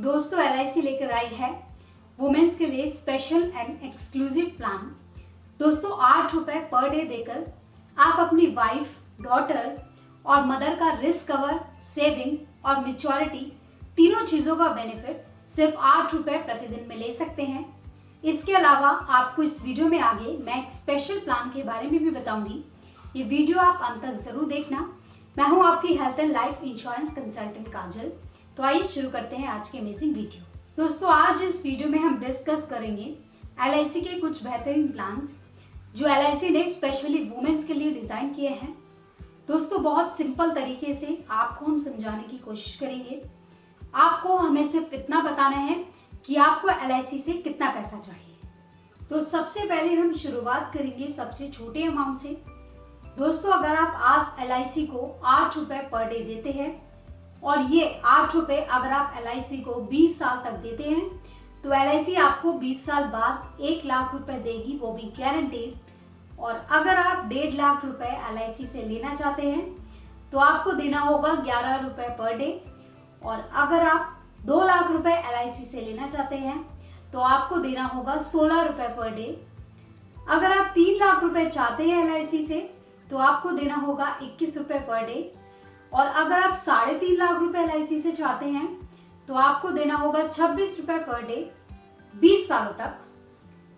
दोस्तों एलआईसी लेकर आई है वुमेन्स के लिए स्पेशल एंड एक्सक्लूसिव प्लान। दोस्तों 8 रुपए पर डे देकर आप अपनी वाइफ, डॉटर और मदर का रिस्क कवर, सेविंग और मैच्योरिटी तीनों चीजों का बेनिफिट सिर्फ 8 रुपए प्रतिदिन में ले सकते हैं। इसके अलावा आपको इस वीडियो में आगे मैं एक स्पेशल प्लान के बारे में भी बताऊंगी। ये वीडियो आप अंत तक जरूर देखना। मैं हूं आपकी health and life insurance consultant Kajal. तो आइए शुरू करते हैं आज के अमेजिंग वीडियो। दोस्तों आज इस वीडियो में हम डिस्कस करेंगे एलआईसी के कुछ बेहतरीन प्लान्स जो एलआईसी ने स्पेशली वुमेन्स के लिए डिजाइन किए हैं। दोस्तों बहुत सिंपल तरीके से आपको हम समझाने की कोशिश करेंगे। आपको हमें सिर्फ इतना बताना है कि आपको एलआईसी से कितना पैसा चाहिए। तो सबसे पहले हम शुरुआत करेंगे सबसे छोटे अमाउंट से। दोस्तों अगर आप आज एलआईसी को 8 रुपए पर डे देते हैं और ये 8 रुपए अगर आप एलआईसी को 20 साल तक देते हैं तो एलआईसी आपको 20 साल बाद 1 लाख रुपए देगी, वो भी गारंटेड। और अगर आप 1.5 लाख रुपए एलआईसी से लेना चाहते हैं तो आपको देना होगा 11 रुपए पर डे। और अगर आप 2 लाख रुपए एलआईसी से लेना चाहते हैं तो आपको देना होगा 16 रुपए पर डे। अगर आप 3 लाख रुपए चाहते हैं एलआईसी से तो आपको देना होगा 21 रुपए पर डे। और अगर आप 3.5 लाख रुपए एलआईसी से चाहते हैं तो आपको देना होगा 26 रुपए पर डे 20 सालों तक।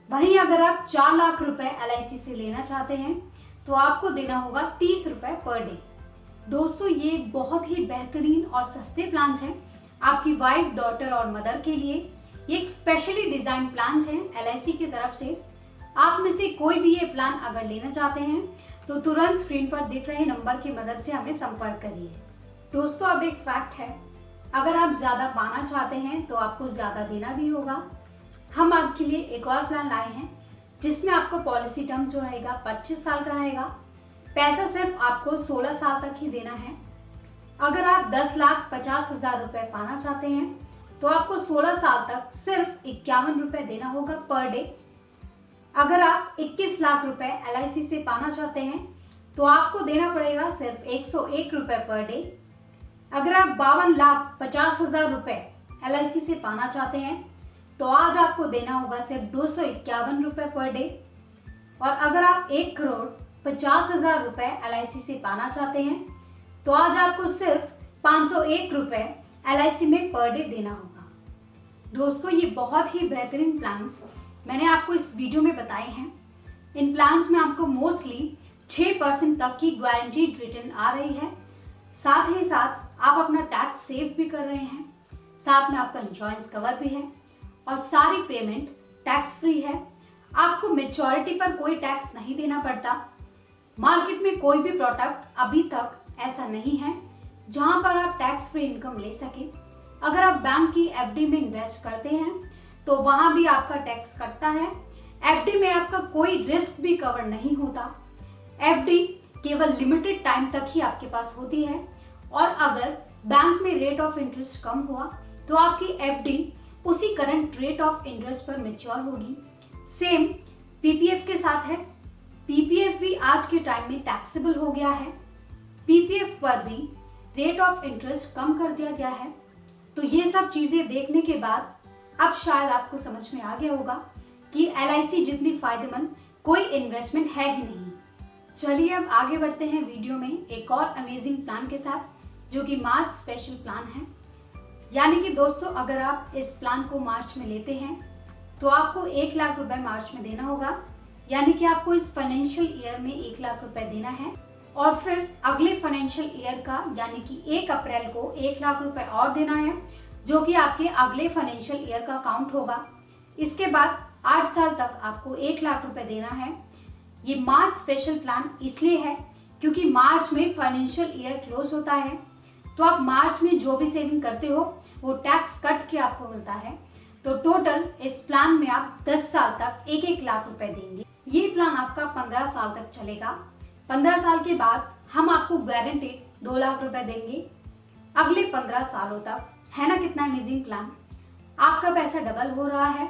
वहीं अगर आप 4 लाख रुपए एलआईसी से लेना चाहते हैं तो आपको देना होगा 30 रुपए पर डे। दोस्तों ये बहुत ही बेहतरीन और सस्ते प्लान्स हैं आपकी वाइफ, डॉटर और मदर के लिए। ये एक स्पेशली डिजाइन प्लान्स हैं एलआईसी की तरफ से। आप में से कोई भी ये प्लान अगर लेना चाहते हैं तो तुरंत स्क्रीन पर दिख रहे नंबर की मदद से हमें संपर्क करिए। दोस्तों अब एक फैक्ट है, अगर आप ज्यादा पाना चाहते हैं तो आपको ज्यादा देना भी होगा। हम आपके लिए एक और प्लान लाए हैं जिसमें आपको पॉलिसी टर्म जो रहेगा 25 साल का रहेगा। पैसा सिर्फ आपको 16 साल तक ही देना है। अगर आप 10,50,000 रुपए पाना चाहते हैं तो आपको 16 साल तक सिर्फ 51 रुपए देना होगा पर डे। अगर आप 21 लाख रुपए एलआईसी से पाना चाहते हैं तो आपको देना पड़ेगा सिर्फ 101 रुपए पर डे। अगर आप 52,50,000 रुपए एलआईसी से पाना चाहते हैं तो आज आपको देना होगा सिर्फ 251 रुपए पर डे। और अगर आप 1,50,00,000 रुपए एलआईसी से पाना चाहते हैं तो आज आपको सिर्फ 501 रुपए एलआईसी में पर डे देना होगा। दोस्तों ये बहुत ही बेहतरीन प्लान्स मैंने आपको इस वीडियो में बताए हैं। इन प्लान्स में आपको मोस्टली 6% तक की गारंटीड रिटर्न आ रही है। साथ ही साथ आप अपना टैक्स सेव भी कर रहे हैं, साथ में आपका इंश्योरेंस कवर भी है और सारी पेमेंट टैक्स फ्री है। आपको मैच्योरिटी पर कोई टैक्स नहीं देना पड़ता। मार्केट में कोई भी प्रोडक्ट अभी तक ऐसा नहीं है जहां पर आप टैक्स फ्री इनकम ले सके। अगर आप बैंक की एफडी में इन्वेस्ट करते हैं तो वहां भी आपका टैक्स कटता है। एफडी में आपका कोई रिस्क भी कवर नहीं होता। एफडी केवल लिमिटेड टाइम तक ही आपके पास होती है और अगर बैंक में रेट ऑफ इंटरेस्ट कम हुआ तो आपकी एफडी उसी करंट रेट ऑफ इंटरेस्ट पर मैच्योर होगी। सेम पीपीएफ के साथ है। पीपीएफ भी आज के टाइम में टैक्सेबल हो गया है। पीपीएफ पर भी रेट ऑफ इंटरेस्ट कम कर दिया गया है। तो ये सब चीजें देखने के बाद अब शायद आपको समझ में आ गया होगा कि एलआईसी जितनी फायदेमंद कोई इन्वेस्टमेंट है ही नहीं। चलिए अब आगे बढ़ते हैं वीडियो में एक और अमेजिंग प्लान के साथ जो कि मार्च स्पेशल प्लान है। यानी कि दोस्तों अगर आप इस प्लान को मार्च में लेते हैं तो आपको 1 लाख रुपए मार्च में देना होगा। यानी कि आपको इस फाइनेंशियल ईयर में 1 लाख रुपए देना है और फिर अगले फाइनेंशियल ईयर का यानी कि 1 अप्रैल को 1 लाख रुपए और देना है जो कि आपके अगले फाइनेंशियल ईयर का काउंट होगा। इसके बाद 8 साल तक आपको 1 लाख रुपए देना है। ये मार्च स्पेशल प्लान इसलिए है क्योंकि मार्च में फाइनेंशियल ईयर क्लोज होता है। तो आप मार्च में जो भी सेविंग करते हो वो टैक्स कट के आपको मिलता है। तो टोटल इस प्लान में आप 10 साल तक 1-1 लाख रुपए देंगे। ये प्लान आपका 15 साल तक चलेगा। 15 साल के बाद हम आपको गारंटेड 2 लाख रुपए देंगे अगले 15 सालों तक। है ना कितना अमेजिंग प्लान। आपका पैसा डबल हो रहा है।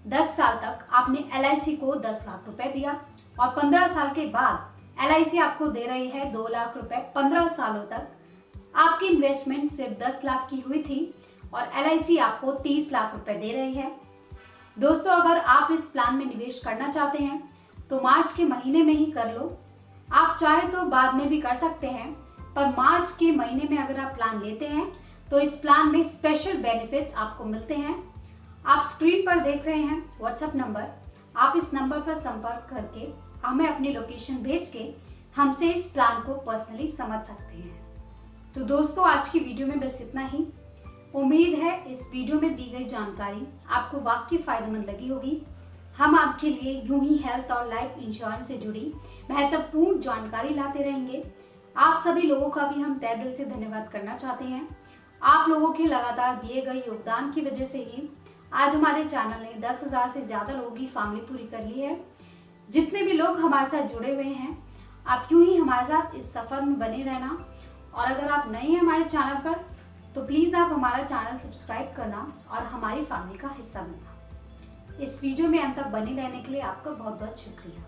10 साल तक आपने एलआईसी को 10 लाख रुपए दिया और 15 साल के बाद एलआईसी आपको दे रही है 2 लाख रुपए 15 सालों तक। आपकी इन्वेस्टमेंट सिर्फ 10 लाख की हुई थी और LIC आपको 30 लाख रुपए दे रही है। दोस्तों, अगर आप इस प्लान में निवेश करना चाहते हैं तो मार्च के महीने में ही कर लो। आप चाहे तो बाद में भी कर सकते हैं, पर मार्च के महीने में अगर आप प्लान लेते हैं तो इस प्लान में स्पेशल बेनिफिट्स आपको मिलते हैं। आप स्क्रीन पर देख रहे हैं व्हाट्सएप नंबर, आप इस नंबर पर संपर्क करके हमें अपनी लोकेशन भेज के हमसे इस प्लान को पर्सनली समझ सकते हैं। तो दोस्तों, आज की वीडियो में बस इतना ही। उम्मीद है इस वीडियो में दी गई जानकारी आपको वाकई फायदेमंद लगी होगी। हम आपके लिए यूं ही हेल्थ और लाइफ इंश्योरेंस से जुड़ी महत्वपूर्ण जानकारी लाते रहेंगे। आप सभी लोगों का भी हम तहे दिल से धन्यवाद करना चाहते हैं। आप लोगों के लगातार दिए गए योगदान की वजह से ही आज हमारे चैनल ने 10,000 से ज्यादा लोगों की फैमिली पूरी कर ली है। जितने भी लोग हमारे साथ जुड़े हुए हैं, आप यूं ही हमारे साथ इस सफर में बने रहना। और अगर आप नए हैं हमारे चैनल पर तो प्लीज आप हमारा चैनल सब्सक्राइब करना और हमारी फैमिली का हिस्सा बनना। इस वीडियो में अंत तक बने रहने के लिए आपका बहुत बहुत शुक्रिया।